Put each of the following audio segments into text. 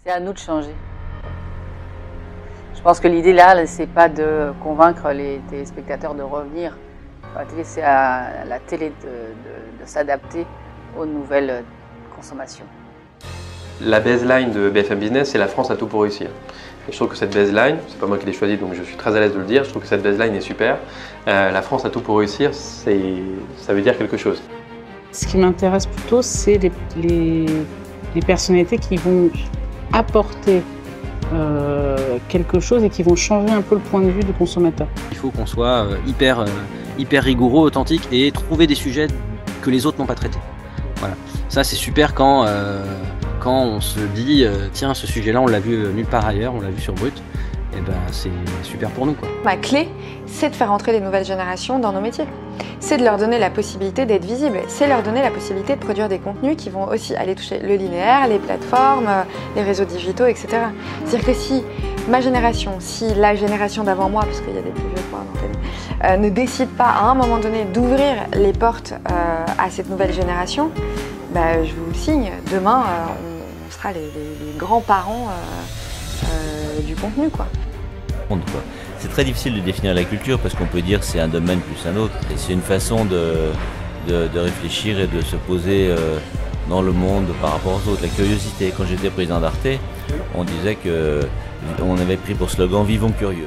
C'est à nous de changer. Je pense que l'idée là, c'est pas de convaincre les téléspectateurs de revenir à la télé, c'est à la télé de s'adapter aux nouvelles consommations. La baseline de BFM Business, c'est la France a tout pour réussir. Et je trouve que cette baseline, c'est pas moi qui l'ai choisie, donc je suis très à l'aise de le dire, je trouve que cette baseline est super. La France a tout pour réussir, ça veut dire quelque chose. Ce qui m'intéresse plutôt, c'est les personnalités qui vont apporter quelque chose et qui vont changer un peu le point de vue du consommateur. Il faut qu'on soit hyper rigoureux, authentique et trouver des sujets que les autres n'ont pas traités. Voilà. Ça c'est super quand on se dit tiens, ce sujet-là on l'a vu nulle part ailleurs, on l'a vu sur Brut, et ben c'est super pour nous, quoi. Ma clé, c'est de faire entrer les nouvelles générations dans nos métiers. C'est de leur donner la possibilité d'être visibles, c'est leur donner la possibilité de produire des contenus qui vont aussi aller toucher le linéaire, les plateformes, les réseaux digitaux, etc. C'est-à-dire que si ma génération, si la génération d'avant moi, parce qu'il y a des plus vieux quoi dans la télé, ne décide pas à un moment donné d'ouvrir les portes à cette nouvelle génération, bah, je vous le signe, demain on sera les grands-parents du contenu, quoi. C'est très difficile de définir la culture parce qu'on peut dire que c'est un domaine plus un autre. Et c'est une façon de réfléchir et de se poser dans le monde par rapport aux autres. La curiosité, quand j'étais président d'Arte, on disait qu'on avait pris pour slogan « Vivons curieux ».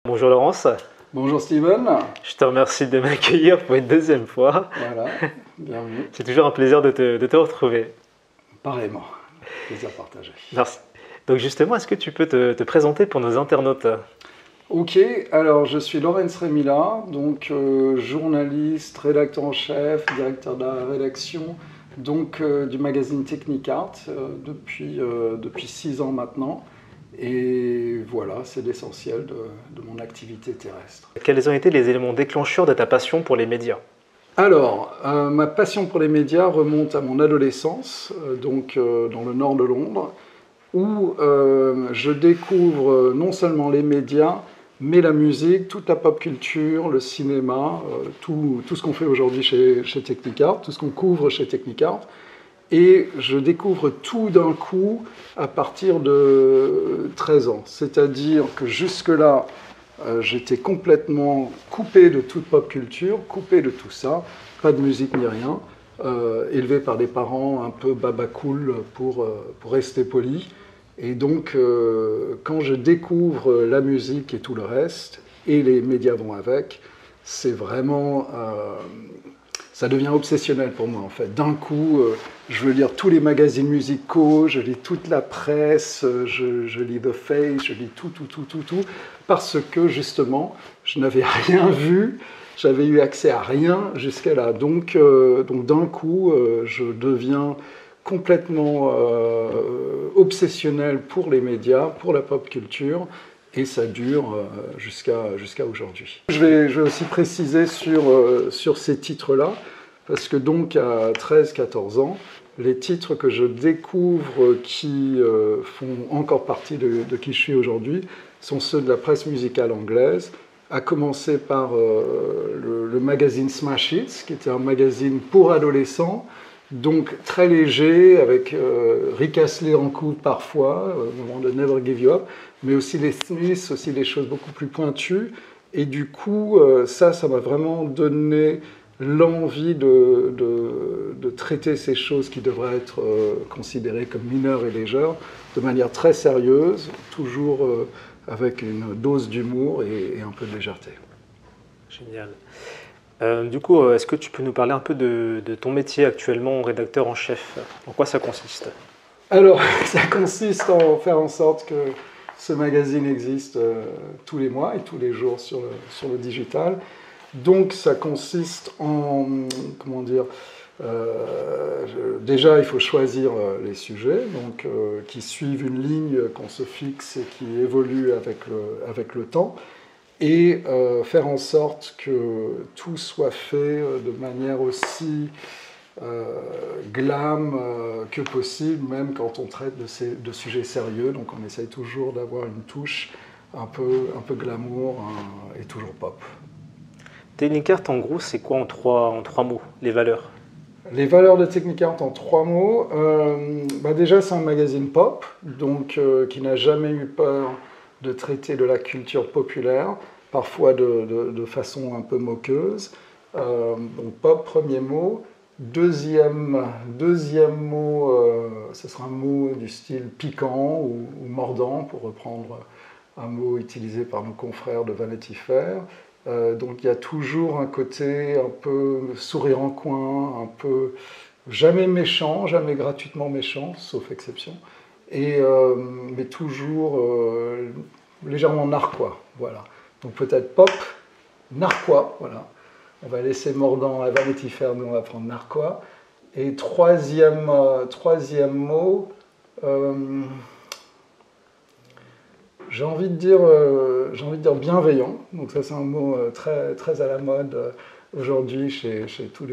Bonjour Laurence. Bonjour Steven. Je te remercie de m'accueillir pour une deuxième fois. Voilà, bienvenue. C'est toujours un plaisir de te retrouver. Pareillement, plaisir partagé. Merci. Donc justement, est-ce que tu peux te présenter pour nos internautes? Ok, alors je suis Laurence Remilla, donc journaliste, rédacteur en chef, directeur de la rédaction donc, du magazine Technicart depuis 6 ans maintenant. Et voilà, c'est l'essentiel de mon activité terrestre. Quels ont été les éléments déclencheurs de ta passion pour les médias? Alors, ma passion pour les médias remonte à mon adolescence, donc dans le nord de Londres, où je découvre non seulement les médias, mais la musique, toute la pop culture, le cinéma, tout ce qu'on fait aujourd'hui chez Technicart, tout ce qu'on couvre chez Technicart. Et je découvre tout d'un coup à partir de 13 ans. C'est-à-dire que jusque-là, j'étais complètement coupé de toute pop culture, coupé de tout ça, pas de musique ni rien, élevé par des parents un peu baba cool pour rester poli. Et donc, quand je découvre la musique et tout le reste, et les médias vont avec, c'est vraiment... ça devient obsessionnel pour moi, en fait. D'un coup, je veux lire tous les magazines musicaux, je lis toute la presse, je lis The Face, je lis tout, parce que, justement, je n'avais rien vu, j'avais eu accès à rien jusqu'à là. Donc d'un coup, je deviens complètement obsessionnel pour les médias, pour la pop culture, et ça dure jusqu'à aujourd'hui. Je vais aussi préciser sur ces titres-là, parce que donc à 13-14 ans, les titres que je découvre qui font encore partie de qui je suis aujourd'hui sont ceux de la presse musicale anglaise, à commencer par le magazine Smash Hits, qui était un magazine pour adolescents, donc très léger, avec Rick Astley en couple parfois, au moment de Never Give You Up, mais aussi les Smiths, aussi des choses beaucoup plus pointues. Et du coup, ça m'a vraiment donné l'envie de traiter ces choses qui devraient être considérées comme mineures et légères, de manière très sérieuse, toujours avec une dose d'humour et un peu de légèreté. Génial. Du coup, est-ce que tu peux nous parler un peu de ton métier actuellement, rédacteur en chef? En quoi ça consiste? Alors, ça consiste en faire en sorte que ce magazine existe tous les mois et tous les jours sur le digital. Donc, ça consiste en, comment dire, déjà, il faut choisir les sujets, donc, qui suivent une ligne qu'on se fixe et qui évolue avec le temps. Et faire en sorte que tout soit fait de manière aussi glam que possible, même quand on traite de sujets sérieux. Donc on essaye toujours d'avoir une touche un peu glamour et toujours pop. Technicart, en gros, c'est quoi en trois mots, les valeurs? Les valeurs de Technicart en 3 mots. Déjà, c'est un magazine pop, donc qui n'a jamais eu peur de traiter de la culture populaire, parfois de façon un peu moqueuse. Donc pop, premier mot. Deuxième mot, ce sera un mot du style piquant ou mordant, pour reprendre un mot utilisé par nos confrères de Vanity Fair. Donc il y a toujours un côté un peu sourire en coin, un peu jamais méchant, jamais gratuitement méchant, sauf exception, mais toujours légèrement narquois. Voilà. Donc peut-être pop, narquois, voilà. On va laisser mordant à Vanity Fair, nous on va prendre narquois. Et troisième mot, j'ai envie de dire bienveillant. Donc ça c'est un mot très, très à la mode aujourd'hui chez toutes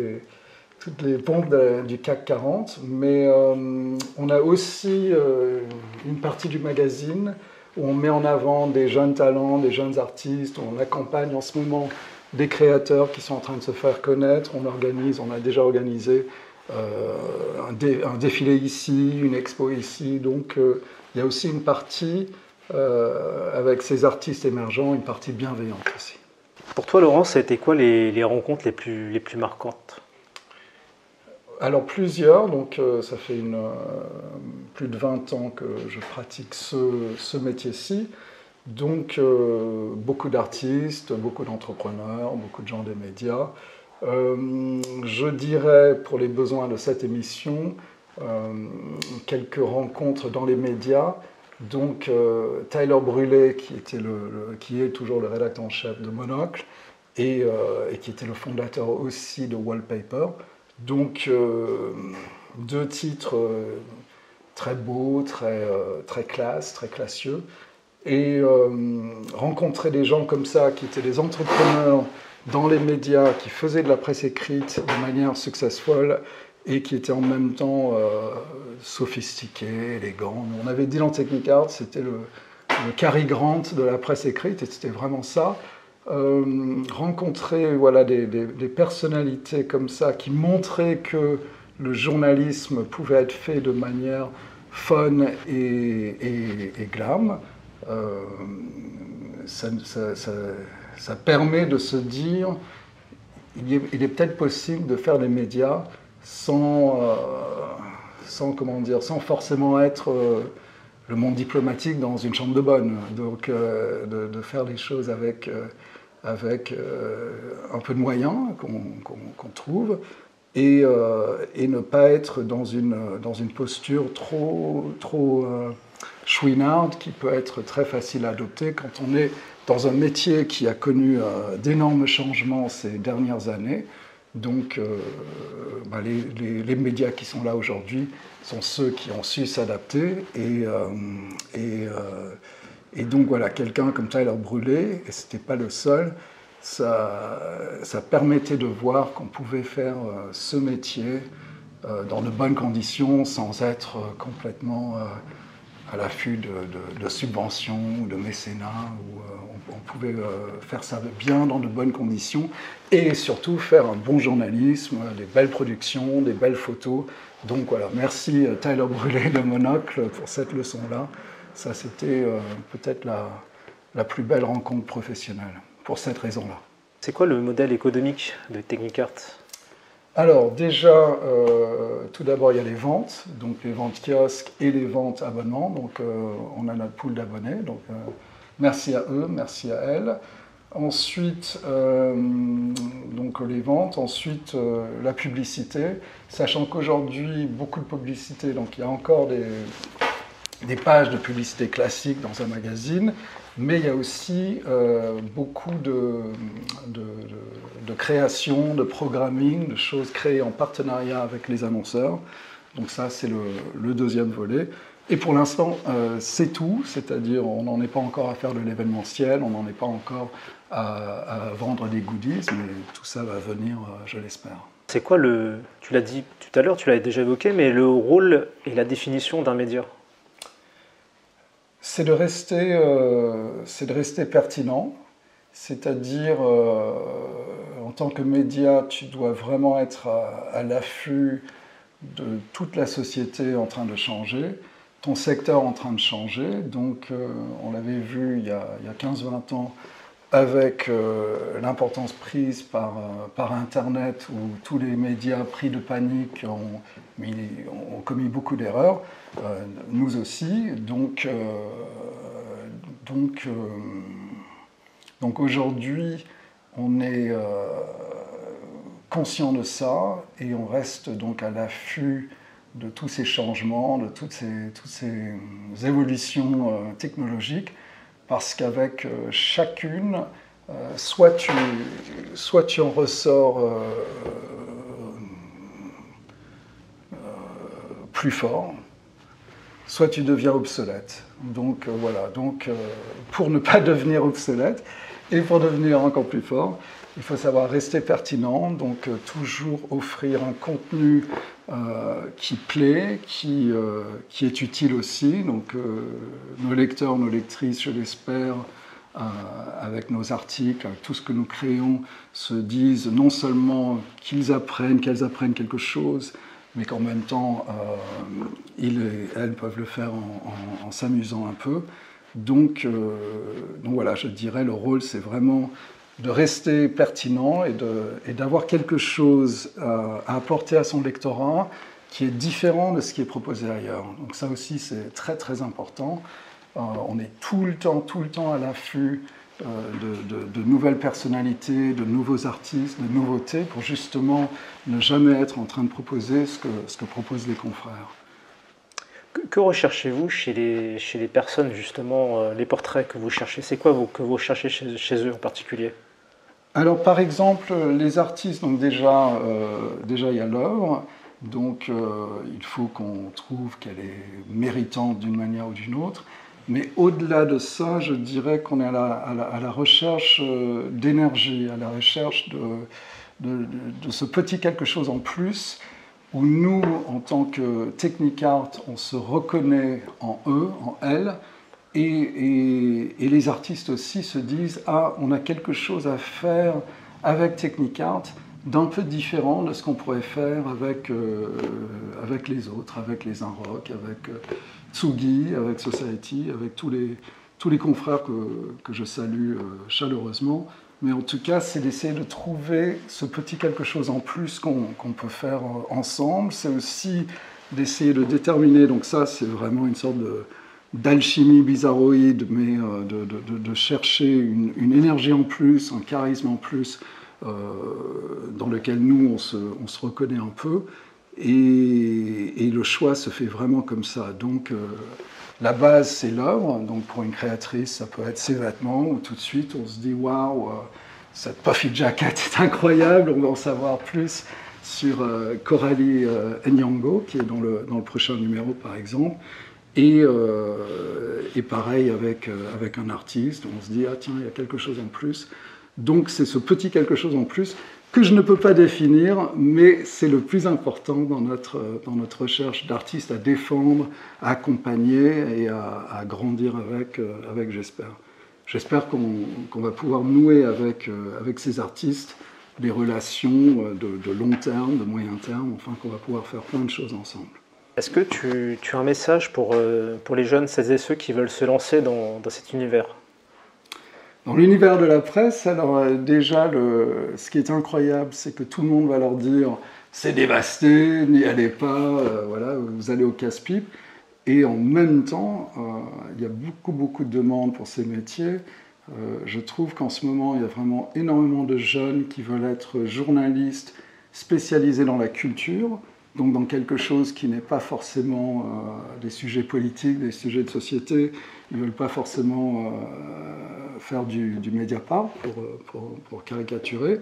les pompes du CAC 40. Mais on a aussi une partie du magazine où on met en avant des jeunes talents, des jeunes artistes, où on accompagne en ce moment des créateurs qui sont en train de se faire connaître. On a déjà organisé un défilé ici, une expo ici. Donc il y a aussi une partie avec ces artistes émergents, une partie bienveillante aussi. Pour toi, Laurent, ça a été quoi les rencontres les plus marquantes? Alors plusieurs, donc ça fait plus de 20 ans que je pratique ce métier-ci. Donc beaucoup d'artistes, beaucoup d'entrepreneurs, beaucoup de gens des médias. Je dirais, pour les besoins de cette émission, quelques rencontres dans les médias. Donc Tyler Brûlé, qui est toujours le rédacteur en chef de Monocle, et qui était le fondateur aussi de Wallpaper. Donc 2 titres très beaux, très classe, très classieux. Et rencontrer des gens comme ça, qui étaient des entrepreneurs dans les médias, qui faisaient de la presse écrite de manière successful et qui étaient en même temps sophistiqués, élégants. On avait dit dans Technicart, c'était le Cary Grant de la presse écrite, et c'était vraiment ça. Rencontrer des personnalités comme ça qui montraient que le journalisme pouvait être fait de manière fun et glam, ça permet de se dire il est peut-être possible de faire des médias sans forcément être le monde diplomatique dans une chambre de bonne. Donc de faire les choses avec un peu de moyens qu'on trouve, et ne pas être dans une posture trop chouinarde, qui peut être très facile à adopter quand on est dans un métier qui a connu d'énormes changements ces dernières années. Donc les médias qui sont là aujourd'hui sont ceux qui ont su s'adapter, et donc voilà, quelqu'un comme Tyler Brûlé, et ce n'était pas le seul, ça permettait de voir qu'on pouvait faire ce métier dans de bonnes conditions, sans être complètement à l'affût de subventions ou de mécénat, où on pouvait faire ça bien dans de bonnes conditions, et surtout faire un bon journalisme, des belles productions, des belles photos. Donc voilà, merci Tyler Brûlé de Monocle pour cette leçon-là. Ça, c'était peut-être la plus belle rencontre professionnelle, pour cette raison-là. C'est quoi le modèle économique de Technicart? Alors déjà, tout d'abord, il y a les ventes, donc les ventes kiosques et les ventes abonnements. Donc on a notre pool d'abonnés, donc merci à eux, merci à elles. Ensuite, donc les ventes, ensuite la publicité, sachant qu'aujourd'hui, beaucoup de publicité, donc il y a encore des pages de publicité classiques dans un magazine, mais il y a aussi beaucoup de création, de programming, de choses créées en partenariat avec les annonceurs. Donc ça, c'est le deuxième volet. Et pour l'instant, c'est tout, c'est-à-dire on n'en est pas encore à faire de l'événementiel, on n'en est pas encore à vendre des goodies, mais tout ça va venir, je l'espère. C'est quoi tu l'as dit tout à l'heure, tu l'avais déjà évoqué, mais le rôle et la définition d'un média? c'est de rester pertinent, c'est-à-dire en tant que média, tu dois vraiment être à l'affût de toute la société en train de changer, ton secteur en train de changer. Donc on l'avait vu il y a 15-20 ans avec l'importance prise par Internet, où tous les médias pris de panique ont commis beaucoup d'erreurs, nous aussi. Donc aujourd'hui, on est conscient de ça et on reste donc à l'affût de tous ces changements, de toutes ces évolutions technologiques, parce qu'avec chacune, soit tu en ressors plus fort, soit tu deviens obsolète. Donc voilà, pour ne pas devenir obsolète et pour devenir encore plus fort, il faut savoir rester pertinent, donc toujours offrir un contenu qui plaît, qui est utile aussi. Donc nos lecteurs, nos lectrices, je l'espère, avec nos articles, avec tout ce que nous créons, se disent non seulement qu'elles apprennent quelque chose, mais qu'en même temps, ils et elles peuvent le faire en s'amusant un peu. Donc voilà, je dirais, le rôle, c'est vraiment de rester pertinent et d'avoir quelque chose à apporter à son lectorat qui est différent de ce qui est proposé ailleurs. Donc ça aussi, c'est très très important. On est tout le temps à l'affût de nouvelles personnalités, de nouveaux artistes, de nouveautés, pour justement ne jamais être en train de proposer ce que proposent les confrères. Que recherchez-vous chez les personnes, justement, les portraits que vous cherchez? C'est quoi que vous cherchez chez eux en particulier? Alors, par exemple, les artistes, donc déjà il y a l'œuvre, donc il faut qu'on trouve qu'elle est méritante d'une manière ou d'une autre. Mais au-delà de ça, je dirais qu'on est à la recherche d'énergie, à la recherche de ce petit quelque chose en plus, où nous, en tant que Technicart, on se reconnaît en eux, en elles, et les artistes aussi se disent « Ah, on a quelque chose à faire avec Technicart d'un peu différent de ce qu'on pourrait faire avec les autres, avec les Inrock, avec Tsugi, avec Society, avec tous les confrères que je salue chaleureusement. Mais en tout cas, c'est d'essayer de trouver ce petit quelque chose en plus qu'on peut faire ensemble. C'est aussi d'essayer de déterminer, donc ça c'est vraiment une sorte d'alchimie bizarroïde, mais de chercher une énergie en plus, un charisme en plus, dans lequel nous on se reconnaît un peu. Et le choix se fait vraiment comme ça. Donc la base, c'est l'œuvre. Donc pour une créatrice, ça peut être ses vêtements, où tout de suite on se dit « Waouh, cette puffy jacket est incroyable, on va en savoir plus sur Coralie Nyong'o, qui est dans le prochain numéro par exemple. » Et pareil avec un artiste, on se dit « Ah tiens, il y a quelque chose en plus. » Donc c'est ce petit quelque chose en plus que je ne peux pas définir, mais c'est le plus important dans notre recherche d'artistes à défendre, à accompagner et à grandir avec j'espère. J'espère qu'on va pouvoir nouer avec ces artistes des relations de long terme, de moyen terme, enfin qu'on va pouvoir faire plein de choses ensemble. Est-ce que tu as un message pour les jeunes, celles et ceux qui veulent se lancer dans cet univers? Dans l'univers de la presse, alors déjà, ce qui est incroyable, c'est que tout le monde va leur dire « c'est dévasté, n'y allez pas, voilà, vous allez au casse-pipe ». Et en même temps, il y a beaucoup de demandes pour ces métiers. Je trouve qu'en ce moment, il y a vraiment énormément de jeunes qui veulent être journalistes spécialisés dans la culture, donc dans quelque chose qui n'est pas forcément des sujets politiques, des sujets de société. Ils ne veulent pas forcément faire du Mediapart pour caricaturer.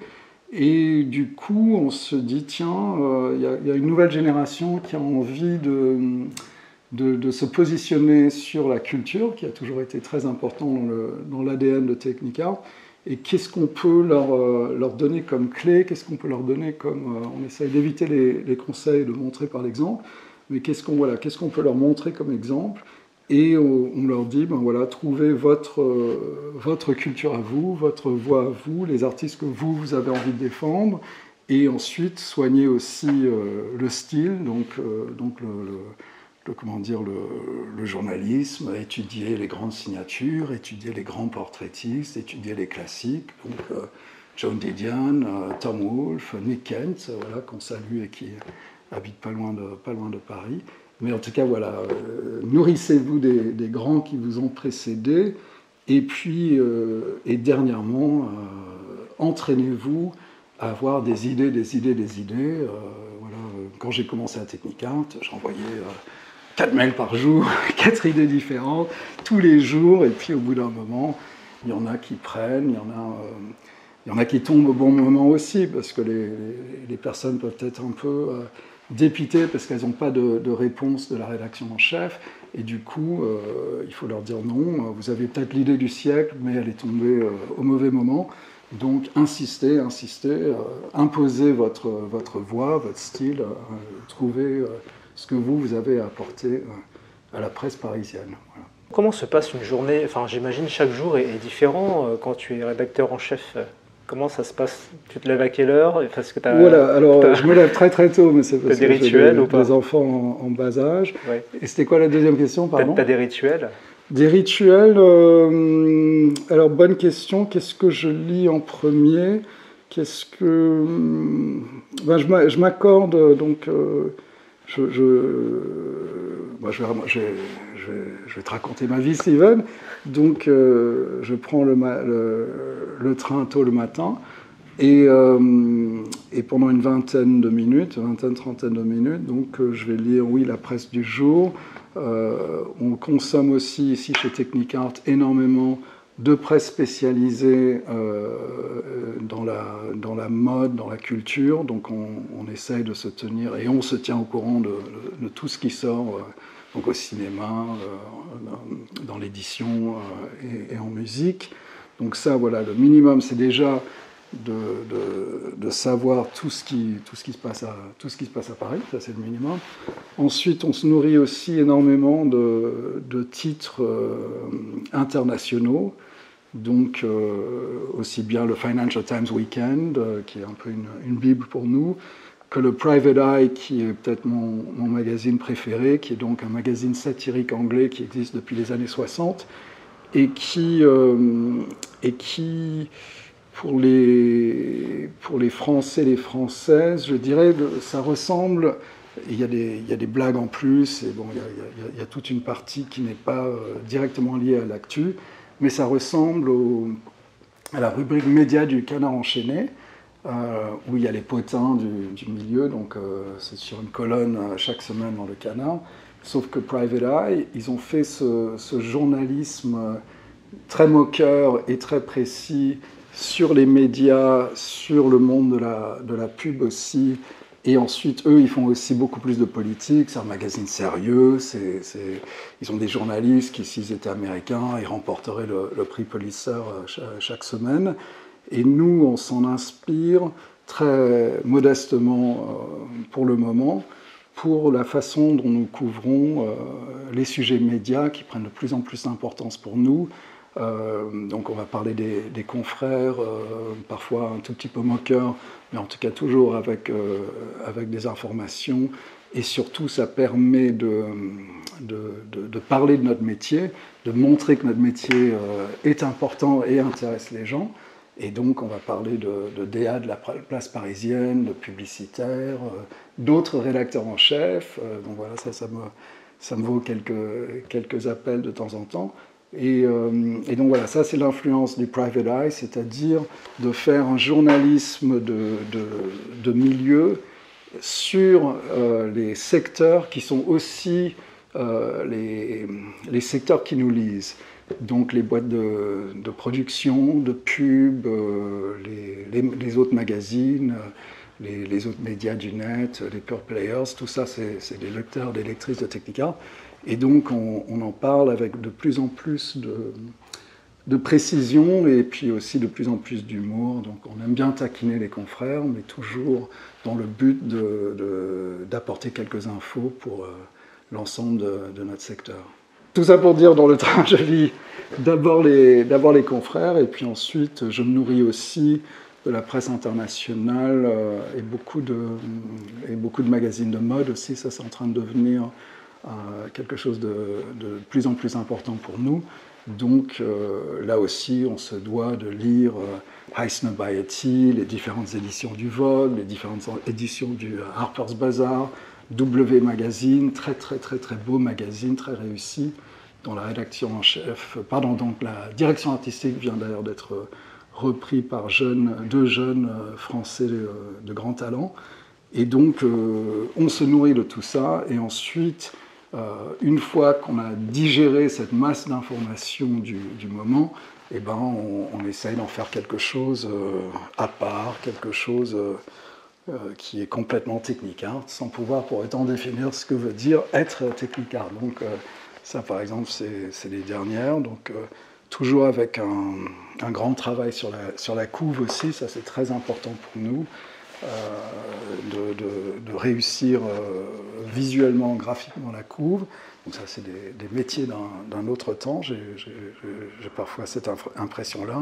Et du coup, on se dit, tiens, il y a une nouvelle génération qui a envie de se positionner sur la culture, qui a toujours été très important dans l'ADN de Technicart. Et qu'est-ce qu'on peut leur donner comme clé, qu'est-ce qu'on peut leur donner comme... on essaye d'éviter les conseils, de montrer par l'exemple, mais qu'est-ce qu'on peut leur montrer comme exemple, Et on leur dit, ben voilà, trouvez votre culture à vous, votre voix à vous, les artistes que vous avez envie de défendre, et ensuite soignez aussi le style, donc comment dire, le journalisme, étudier les grandes signatures, étudier les grands portraitistes, étudier les classiques, donc Joan Didion, Tom Wolfe, Nick Kent, voilà, qu'on salue et qui habite pas loin de Paris. Mais en tout cas, voilà, nourrissez-vous des grands qui vous ont précédés, et puis, et dernièrement, entraînez-vous à avoir des idées. Voilà. Quand j'ai commencé à Technicart, j'envoyais 4 mails par jour, 4 idées différentes, tous les jours, et puis au bout d'un moment, il y en a qui prennent, il y en a qui tombent au bon moment aussi, parce que les personnes peuvent être un peu dépitées parce qu'elles n'ont pas de réponse de la rédaction en chef, et du coup, il faut leur dire non, vous avez peut-être l'idée du siècle, mais elle est tombée au mauvais moment. Donc insistez, imposez votre voix, votre style, trouvez ce que vous avez à apporter à la presse parisienne. Voilà. Comment se passe une journée? Enfin, j'imagine chaque jour est différent quand tu es rédacteur en chef. Comment ça se passe? Tu te lèves à quelle heure? Parce que voilà, alors je me lève très tôt, mais c'est parce que que j'ai des enfants en bas âge. Ouais. Et c'était quoi la deuxième question, pardon? Tu as des rituels? Des rituels, alors bonne question, qu'est-ce que je lis en premier? Qu'est-ce que... Ben, je m'accorde, donc je vais te raconter ma vie, Steven. Donc je prends le train tôt le matin, et pendant une trentaine de minutes, donc je vais lire, oui, la presse du jour. On consomme aussi ici chez Technicart énormément de presse spécialisée dans la mode, dans la culture, donc on essaye de se tenir, et on se tient au courant de tout ce qui sort, donc au cinéma, dans l'édition et en musique. Donc ça, voilà, le minimum, c'est déjà de savoir tout ce qui se passe à Paris, ça c'est le minimum. Ensuite, on se nourrit aussi énormément de titres internationaux, donc aussi bien le Financial Times Weekend, qui est un peu une bible pour nous, que le Private Eye, qui est peut-être mon magazine préféré, qui est donc un magazine satirique anglais qui existe depuis les années 60, et qui pour les Français, les Françaises, je dirais, ça ressemble. Il y a des blagues en plus, et bon, il y a toute une partie qui n'est pas directement liée à l'actu, mais ça ressemble à la rubrique média du Canard enchaîné, où il y a les potins du milieu, donc c'est sur une colonne chaque semaine dans le Canard. Sauf que Private Eye, ils ont fait ce journalisme très moqueur et très précis sur les médias, sur le monde de la pub aussi. Et ensuite, eux, ils font aussi beaucoup plus de politique. C'est un magazine sérieux. Ils ont des journalistes qui, s'ils étaient américains, ils remporteraient le prix Pulitzer chaque semaine. Et nous, on s'en inspire très modestement pour le moment, pour la façon dont nous couvrons les sujets médias qui prennent de plus en plus d'importance pour nous. Donc on va parler des confrères, parfois un tout petit peu moqueurs, mais en tout cas toujours avec des informations. Et surtout, ça permet de parler de notre métier, de montrer que notre métier est important et intéresse les gens. Et donc on va parler de DA de la place parisienne, de publicitaires, d'autres rédacteurs en chef. Donc voilà, ça me vaut quelques appels de temps en temps. Et donc voilà, ça c'est l'influence du Private Eye, c'est-à-dire de faire un journalisme de milieu sur les secteurs qui sont aussi les secteurs qui nous lisent. Donc les boîtes de production, de pub, les autres magazines, les autres médias du net, les pure players, tout ça c'est des lecteurs, des lectrices de Technicart. Et donc on en parle avec de plus en plus de précision et puis aussi de plus en plus d'humour. Donc on aime bien taquiner les confrères, mais toujours dans le but d'apporter quelques infos pour l'ensemble de notre secteur. Tout ça pour dire, dans le train, je lis d'abord les confrères, et puis ensuite, je me nourris aussi de la presse internationale et beaucoup de magazines de mode aussi. Ça, c'est en train de devenir quelque chose de plus en plus important pour nous. Donc là aussi, on se doit de lire Eisner Bayeti, les différentes éditions du Vogue, les différentes éditions du Harper's Bazaar, W Magazine, très très très très beau magazine, très réussi, dont la rédaction en chef, donc la direction artistique vient d'ailleurs d'être repris par deux jeunes Français de grand talent. Et donc, on se nourrit de tout ça. Et ensuite, une fois qu'on a digéré cette masse d'informations du moment, eh ben, on essaye d'en faire quelque chose à part, quelque chose qui est complètement technicart, sans pouvoir pour autant définir ce que veut dire être technicart. Donc, ça, par exemple, c'est les dernières. Donc, toujours avec un grand travail sur la couve aussi, ça c'est très important pour nous, de réussir visuellement, graphiquement la couve. Donc ça c'est des métiers d'un autre temps, j'ai parfois cette impression-là.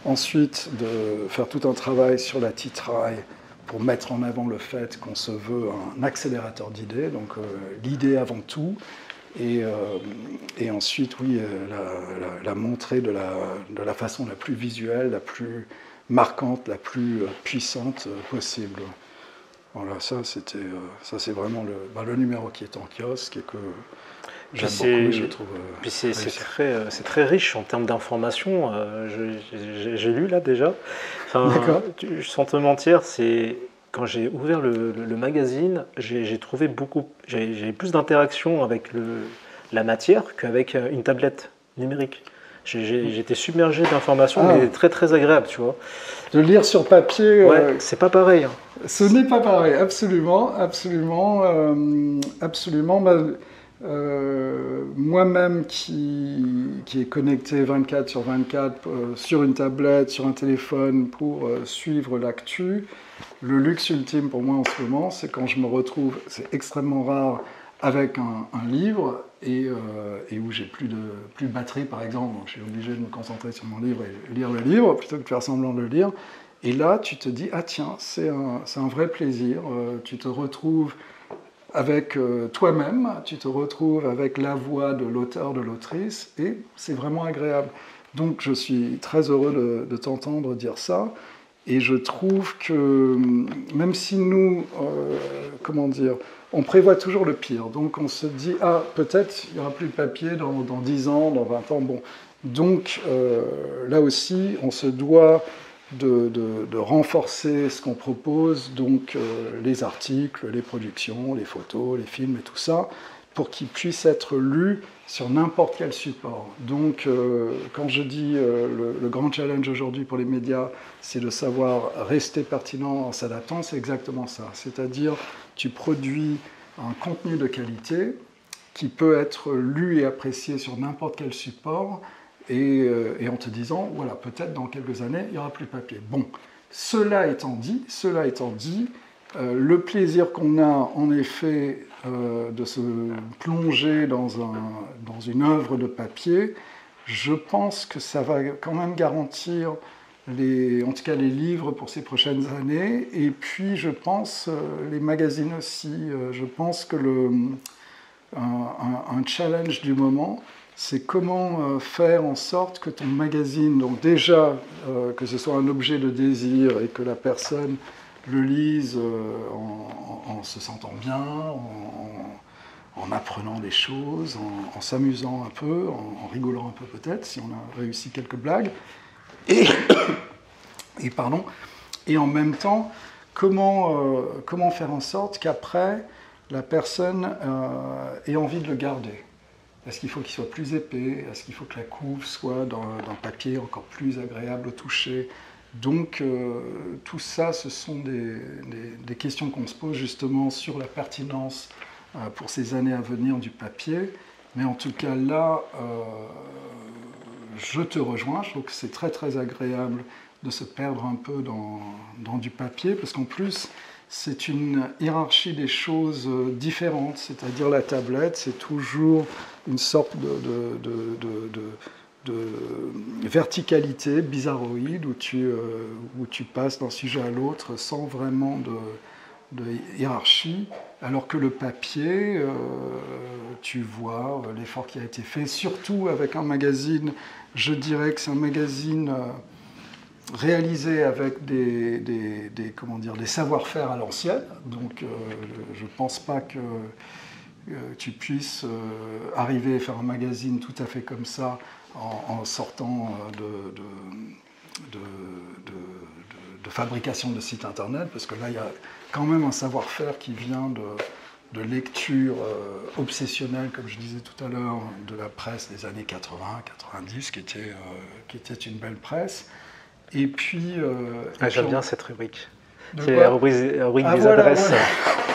Ensuite, de faire tout un travail sur la titraille pour mettre en avant le fait qu'on se veut un accélérateur d'idées, donc l'idée avant tout. Et ensuite, oui, la montrer de la façon la plus visuelle, la plus marquante, la plus puissante possible. Voilà, ça c'est vraiment le numéro qui est en kiosque et que j'aime beaucoup, je trouve. Puis c'est très riche en termes d'informations. J'ai lu là déjà. Enfin, sans te mentir, quand j'ai ouvert le magazine, j'ai trouvé j'ai plus d'interaction avec la matière qu'avec une tablette numérique. J'étais submergé d'informations, mais très très agréable, tu vois. De lire sur papier, c'est pas pareil. Hein. Ce n'est pas pareil, absolument, absolument, absolument. Moi-même qui est connecté 24 sur 24 sur une tablette, sur un téléphone pour suivre l'actu, le luxe ultime pour moi en ce moment, c'est quand je me retrouve, c'est extrêmement rare, avec un livre et où j'ai plus de batterie par exemple, donc je suis obligé de me concentrer sur mon livre et lire le livre plutôt que de faire semblant de le lire. Et là, tu te dis, ah tiens, c'est un vrai plaisir, tu te retrouves avec toi-même, tu te retrouves avec la voix de l'auteur, de l'autrice, et c'est vraiment agréable. Donc je suis très heureux de t'entendre dire ça, et je trouve que même si nous, on prévoit toujours le pire, donc on se dit, ah peut-être il n'y aura plus de papier dans 10 ans, dans 20 ans, bon. Donc là aussi, on se doit de renforcer ce qu'on propose, donc les articles, les productions, les photos, les films et tout ça, pour qu'ils puissent être lus sur n'importe quel support. Donc quand je dis le grand challenge aujourd'hui pour les médias, c'est de savoir rester pertinent en s'adaptant, c'est exactement ça. C'est-à-dire, tu produis un contenu de qualité qui peut être lu et apprécié sur n'importe quel support, et en te disant, voilà, peut-être dans quelques années, il n'y aura plus de papier. Bon, cela étant dit, le plaisir qu'on a, en effet, de se plonger dans une œuvre de papier, je pense que ça va quand même garantir, en tout cas les livres pour ces prochaines années, et puis je pense les magazines aussi. Je pense que un challenge du moment, c'est comment faire en sorte que ton magazine, donc déjà que ce soit un objet de désir et que la personne le lise en se sentant bien, en apprenant des choses, en s'amusant un peu, en rigolant un peu peut-être, si on a réussi quelques blagues, et en même temps, comment faire en sorte qu'après, la personne ait envie de le garder. Est-ce qu'il faut qu'il soit plus épais? Est-ce qu'il faut que la couve soit d'un papier encore plus agréable au toucher? Donc tout ça, ce sont des questions qu'on se pose justement sur la pertinence pour ces années à venir du papier. Mais en tout cas là, je te rejoins, je trouve que c'est très très agréable de se perdre un peu dans du papier, parce qu'en plus, c'est une hiérarchie des choses différentes, c'est-à-dire la tablette, c'est toujours une sorte de verticalité bizarroïde où tu passes d'un sujet à l'autre sans vraiment de hiérarchie, alors que le papier, tu vois l'effort qui a été fait, surtout avec un magazine, je dirais que c'est un magazine réalisé avec des savoir-faire à l'ancienne, donc je ne pense pas que tu puisses arriver à faire un magazine tout à fait comme ça en sortant de fabrication de sites internet, parce que là il y a quand même un savoir-faire qui vient de lecture obsessionnelle, comme je disais tout à l'heure, de la presse des années 80-90, qui était une belle presse. Et puis... j'aime bien cette rubrique. C'est la rubrique des adresses. Ouais.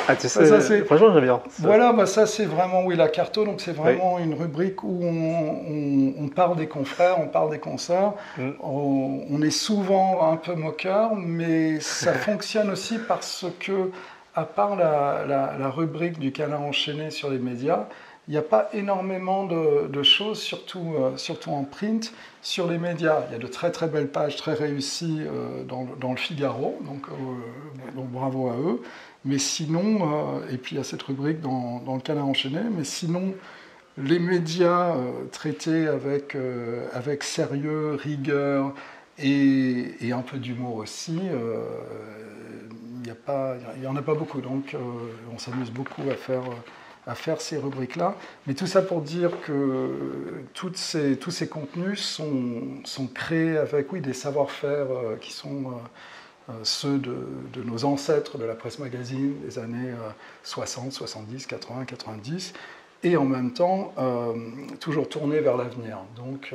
Ah, tu sais, franchement, j'aime bien. Voilà, ça c'est vraiment, la Carto, donc c'est vraiment une rubrique où on parle des confrères, on parle des consoeurs. On est souvent un peu moqueur, mais ça fonctionne aussi parce que, à part la rubrique du canard enchaîné sur les médias, il n'y a pas énormément de choses, surtout en print, sur les médias. Il y a de très très belles pages très réussies dans le Figaro, donc bravo à eux. Mais sinon, et puis il y a cette rubrique dans le canard enchaîné, mais sinon, les médias traités avec sérieux, rigueur et un peu d'humour aussi, il n'y en a pas beaucoup. Donc on s'amuse beaucoup à faire ces rubriques-là. Mais tout ça pour dire que tous ces contenus sont créés avec des savoir-faire qui sont ceux de nos ancêtres de la presse magazine des années 60, 70, 80, 90, et en même temps toujours tournés vers l'avenir. Donc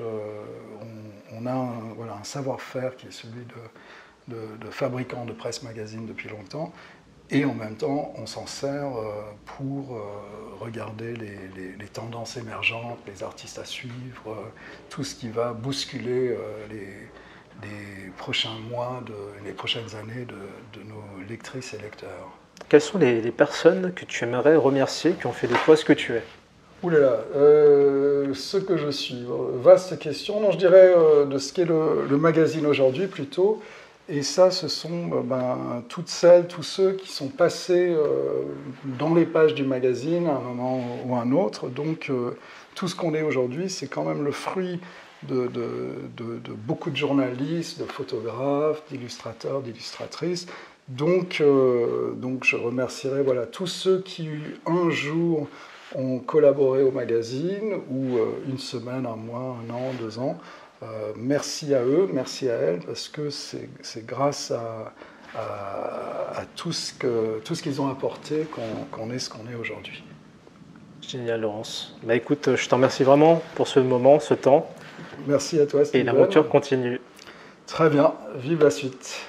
on a un savoir-faire qui est celui de fabricants de presse magazine depuis longtemps, et en même temps, on s'en sert pour regarder les tendances émergentes, les artistes à suivre, tout ce qui va bousculer les prochains mois, les prochaines années de nos lectrices et lecteurs. Quelles sont les personnes que tu aimerais remercier, qui ont fait de toi ce que tu es? Ouh là là, ce que je suis, vaste question. Non, je dirais de ce qu'est le magazine aujourd'hui plutôt. Et ça, ce sont toutes celles, tous ceux qui sont passés dans les pages du magazine à un moment ou à un autre. Donc, tout ce qu'on est aujourd'hui, c'est quand même le fruit de beaucoup de journalistes, de photographes, d'illustrateurs, d'illustratrices. Donc, je remercierai tous ceux qui, un jour, ont collaboré au magazine, ou une semaine, un mois, un an, 2 ans. Merci à eux, merci à elles, parce que c'est grâce à tout ce qu'ils ont apporté qu'on est ce qu'on est aujourd'hui. Génial, Laurence. Écoute, je te remercie vraiment pour ce moment, ce temps. Merci à toi, Steven. Et l'aventure continue. Très bien, vive la suite.